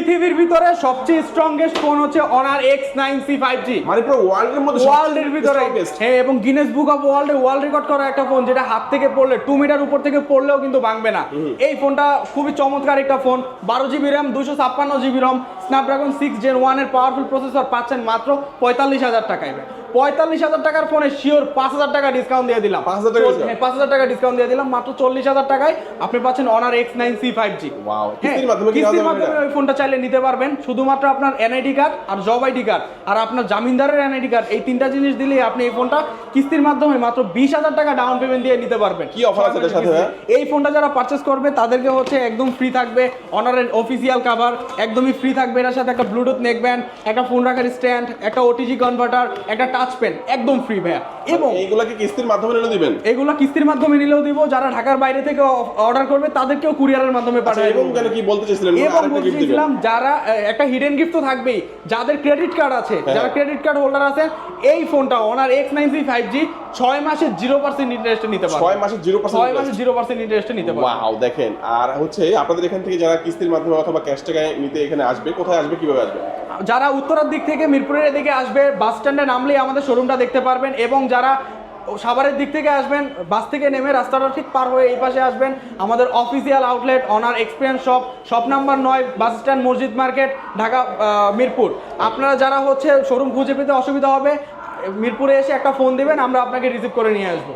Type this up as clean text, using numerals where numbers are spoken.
পৃথিবীর ভিতরে সবচেয়ে স্ট্রংগেস্ট ফোন হচ্ছে Honor X9C 5G, মানে পুরো ওয়ার্ল্ডের ভিতরে। হ্যাঁ, এবং Guinness book of world record করা একটা ফোন, যেটা হাত থেকে পড়লে 2 মিটার উপর থেকে পড়লেও কিন্তু ভাঙবে না। এই ফোনটা খুবই চমৎকার একটা phone, 12GB RAM, 256GB ROM, Snapdragon 6 Gen 1 এর পাওয়ারফুল প্রসেসর পাচ্ছেন মাত্র 45,000 টাকায়। 45,000 টাকার ফোনে শিওর 5,000 টাকা ডিসকাউন্ট দিয়ে দিলাম। 5,000 টাকা? হ্যাঁ, 5,000 টাকা ডিসকাউন্ট দিয়ে দিলাম। মাত্র 40,000 টাকায় আপনি পাচ্ছেন Honor X9C 5G। ওয়াও, হ্যাঁ, কিস্তির মাধ্যমে কি কিস্তির দেওয়া যাবে মাধ্যমে এটা? ওই ফোনটা চাইলে নিতে পারবেন। শুধুমাত্র আপনার এনআইডি কার্ড আর জব আইডি কার্ড আর আপনার জামিনদারের এনআইডি কার্ড, এই তিনটা জিনিস দিলেই আপনি এই ফোনটা কিস্তির মাধ্যমে মাত্র 20,000 টাকা ডাউন পেমেন্ট দিয়ে নিতে পারবেন। কি অফার আছে এটার সাথে ভাইয়া? এই ফোনটা যারা পারচেজ করবে তাদেরকে হচ্ছে একদম ফ্রি থাকবে অনারের অফিসিয়াল কভার, একদমই ফ্রি থাকবে। এটার সাথে একটা ব্লুটুথ নেক ব্যান্ড, একটা ফোন রাখার স্ট্যান্ড, একটা ওটিজি কনভার্টার, একটা টাচ পেন, একদম ফ্রি ভাইয়া। এবং এইগুলা কি কিস্তির মাধ্যমে নিলে দিবেন? এগুলো কিস্তির মাধ্যমে নিলেও দিব, যারা ঢাকার বাইরে থেকে অর্ডার করবে তাদেরকেও কুরিয়ারের মাধ্যমে আচ্ছা, পাঠাবো। এবং কেন কি বলতে চাইছিলেন? এবং আরেকটা gift দিবেন। বলছিলাম যারা একটা হিডেন গিফট তো থাকবেই, যাদের ক্রেডিট কার্ড আছে, যারা ক্রেডিট কার্ড হোল্ডার আছে, এই ফোনটা Honor X9C 5G 6 মাসে 0% ইন্টারেস্টে নিতে পারবে। 6 মাসে 0% 6 মাসে 0% ইন্টারেস্টে নিতে পারবে। ওয়াও, দেখেন। আর হচ্ছে আপনাদের এখান থেকে যারা কিস্তির মাধ্যমে অথবা ক্যাশ টাকায় নিতে এখানে আসবে, কোথায় আসবে, কিভাবে আসবে? যারা উত্তরার দিক থেকে মিরপুরের দিকে আসবে, বাস স্ট্যান্ডে নামলেই আমাদের শোরুমটা দেখতে পারবেন। এবং যারা সাভারের দিক থেকে আসবেন, বাস থেকে নেমে রাস্তাটা ঠিক পার হয়ে এই পাশে আসবেন, আমাদের official outlet Honor experience shop number 9, bus stand, মসজিদ মার্কেট, ঢাকা মিরপুর। আপনারা যারা হচ্ছে শোরুম খুঁজে পেতে অসুবিধা হবে, মিরপুরে এসে একটা ফোন দিবেন, আমরা আপনাকে রিসিভ করে নিয়ে আসবো।